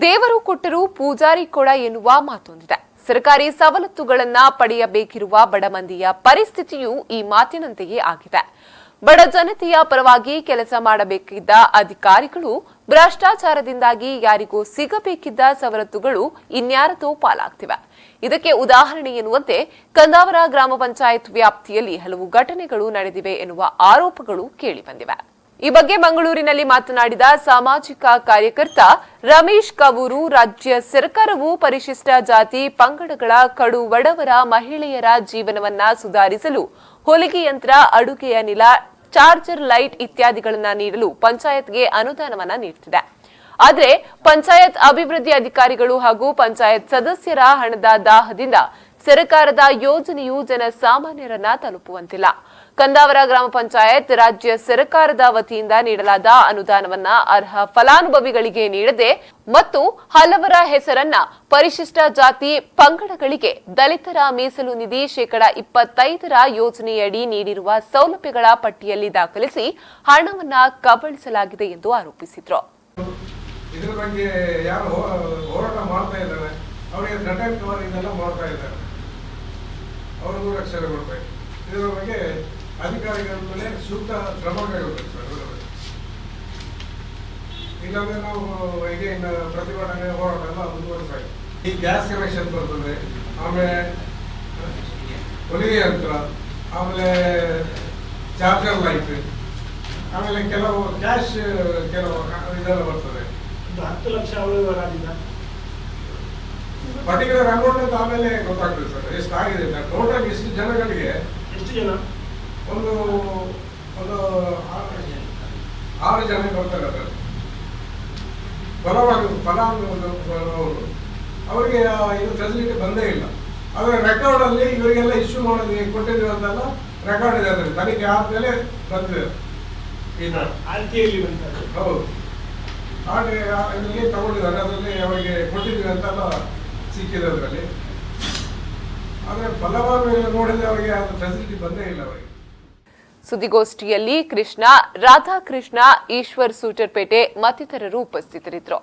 ದೇವರು ಕೊಟ್ಟರೂ ಪೂಜಾರಿ ಕೊಡ ಎನ್ನುವ ಮಾತೊಂದಿದೆ. ಸರ್ಕಾರಿ ಸವಲತ್ತುಗಳನ್ನ ಪಡೆಯಬೇಕಿರುವ ಬಡ ಮಂದಿಯ ಪರಿಸ್ಥಿತಿಯು ಈ ಮಾತಿನಂತೆಯೇ ಆಗಿದೆ. ಬಡ ಜನತೆಯ ಪರವಾಗಿ ಕೆಲಸ ಮಾಡಬೇಕಿದ್ದ ಅಧಿಕಾರಿಗಳು ಭ್ರಷ್ಟಾಚಾರದಿಂದಾಗಿ ಯಾರಿಗೂ ಸಿಗಬೇಕಿದ್ದ ಸವಲತ್ತುಗಳು ಇನ್ಯಾರದೋ ಪಾಲಾಗ್ತಿವೆ. ಇದಕ್ಕೆ ಉದಾಹರಣೆ ಎನ್ನುವಂತೆ ಕಂದಾವರ ಗ್ರಾಮ ಪಂಚಾಯತ್ ವ್ಯಾಪ್ತಿಯಲ್ಲಿ ಹಲವು ಘಟನೆಗಳು ನಡೆದಿವೆ ಎನ್ನುವ ಆರೋಪಗಳು ಕೇಳಿಬಂದಿವೆ. ಈ ಬಗ್ಗೆ ಮಂಗಳೂರಿನಲ್ಲಿ ಮಾತನಾಡಿದ ಸಾಮಾಜಿಕ ಕಾರ್ಯಕರ್ತ ರಮೇಶ್ ಕವೂರು, ರಾಜ್ಯ ಸರ್ಕಾರವು ಪರಿಶಿಷ್ಟ ಜಾತಿ ಪಂಗಡಗಳ ಕಡು ಬಡವರ ಮಹಿಳೆಯರ ಜೀವನವನ್ನ ಸುಧಾರಿಸಲು ಹೊಲಿಗೆ ಯಂತ್ರ, ಅಡುಗೆ ಅನಿಲ, ಚಾರ್ಜರ್ ಲೈಟ್ ಇತ್ಯಾದಿಗಳನ್ನು ನೀಡಲು ಪಂಚಾಯತ್ಗೆ ಅನುದಾನವನ್ನ ನೀಡುತ್ತಿದೆ. ಆದರೆ ಪಂಚಾಯತ್ ಅಭಿವೃದ್ಧಿ ಅಧಿಕಾರಿಗಳು ಹಾಗೂ ಪಂಚಾಯತ್ ಸದಸ್ಯರ ಹಣದ ದಾಹದಿಂದ ಸರ್ಕಾರದ ಯೋಜನೆಯು ಜನಸಾಮಾನ್ಯರನ್ನ ತಲುಪುವಂತಿಲ್ಲ. ಕಂದಾವರ ಗ್ರಾಮ ಪಂಚಾಯತ್ ರಾಜ್ಯ ಸರ್ಕಾರದ ವತಿಯಿಂದ ನೀಡಲಾದ ಅನುದಾನವನ್ನ ಅರ್ಹ ಫಲಾನುಭವಿಗಳಿಗೆ ನೀಡದೆ ಮತ್ತು ಹಲವರ ಹೆಸರನ್ನ ಪರಿಶಿಷ್ಟ ಜಾತಿ ಪಂಗಡಗಳಿಗೆ ದಲಿತರ ಮೀಸಲು ನಿಧಿ ಶೇಕಡ 25ರ ಯೋಜನೆಯಡಿ ನೀಡಿರುವ ಸೌಲಭ್ಯಗಳ ಪಟ್ಟಿಯಲ್ಲಿ ದಾಖಲಿಸಿ ಹಣವನ್ನ ಕಬಳಿಸಲಾಗಿದೆ ಎಂದು ಆರೋಪಿಸಿದರು. ಇದರ ಬಗ್ಗೆ ಯಾರು ಹೋರಾಟ ಮಾಡ್ತಾ ಇದ್ದಾರೆ ಅವರಿಗೆ ಇದೆಲ್ಲ ಮಾಡ್ತಾ ಇದ್ದಾರೆ, ಅವರಿಗೂ ರಕ್ಷಣೆ ಕೊಡ್ಬೇಕು. ಇದರ ಬಗ್ಗೆ ಅಧಿಕಾರಿಗಳ ಮೇಲೆ ಸೂಕ್ತ ಕ್ರಮ ಕೈಗೊಳ್ಳಬೇಕು ಸರ್. ಇಲ್ಲಾಂದ್ರೆ ನಾವು ಈಗ ಇನ್ನು ಪ್ರತಿಭಟನೆ ಹೋರಾಟ ಎಲ್ಲ ಮುಂದುವರಿಸಬೇಕು. ಈ ಗ್ಯಾಸ್ ಕನೆಕ್ಷನ್ ಬರ್ತದೆ, ಆಮೇಲೆ ಹೊಲಿಗೆ ಯಂತ್ರ, ಆಮೇಲೆ ಚಾರ್ಜರ್ ಲೈಟ್, ಆಮೇಲೆ ಕೆಲವು ಕ್ಯಾಶ್ ಕೆಲವು ಇದೆಲ್ಲ ಬರ್ತದೆ. 10 ಲಕ್ಷ ಅವಧಿವರಾಗಿದ್ದ ಪರ್ಟಿಕ್ಯುಲರ್ ಅಮೌಂಟ್ ಅಂತ ಆಮೇಲೆ ಗೊತ್ತಾಗ್ತದೆ ಸರ್ ಎಷ್ಟಾಗಿದೆ ಅಂತ. ಟೋಟಲ್ ಎಷ್ಟು ಜನಗಳಿಗೆ, ಎಷ್ಟು ಜನ, ಒಂದು 6 ಜನ ಬರ್ತಾರೆ ಅದರಲ್ಲಿ ಫಲಾನುಭವಿಗಳು. ಅವರಿಗೆ ಇದು ಫೆಸಿಲಿಟಿ ಬಂದೇ ಇಲ್ಲ. ಅದರ ರೆಕಾರ್ಡ್ ಅಲ್ಲಿ ಇವರಿಗೆಲ್ಲ ಇಶ್ಯೂ ಮಾಡಿದ್ವಿ ಕೊಟ್ಟಿದ್ವಿ ಅಂತೆಲ್ಲ ರೆಕಾರ್ಡ್ ಇದೆ. ಅದರಲ್ಲಿ ತನಿಖೆ ಆದ್ಮೇಲೆ ಬಂದಿದೆ ಆಯ್ಕೆಯಲ್ಲಿ ಬಂತಾರೆ. ಹೌದು, ಹಾಗೆ ಇದರಲ್ಲಿ ತಗೊಂಡಿದ್ದಾರೆ, ಅದರಲ್ಲಿ ಅವರಿಗೆ ಕೊಟ್ಟಿದ್ವಿ ಅಂತೆಲ್ಲ ಸಿಕ್ಕಿದೆ ಅದರಲ್ಲಿ. ಆದರೆ ಫಲಾನುಭವಿಗಳು ನೋಡಿದ್ರೆ ಅವರಿಗೆ ಅದು ಫೆಸಿಲಿಟಿ ಬಂದೇ ಇಲ್ಲ ಅವರಿಗೆ. ಸುದ್ದಿಗೋಷ್ಠಿಯಲ್ಲಿ ಕೃಷ್ಣ, ರಾಧಾಕೃಷ್ಣ, ಈಶ್ವರ್ ಸೂಟರ್ಪೇಟೆ ಮತ್ತಿತರರು ಉಪಸ್ಥಿತರಿದ್ದರು.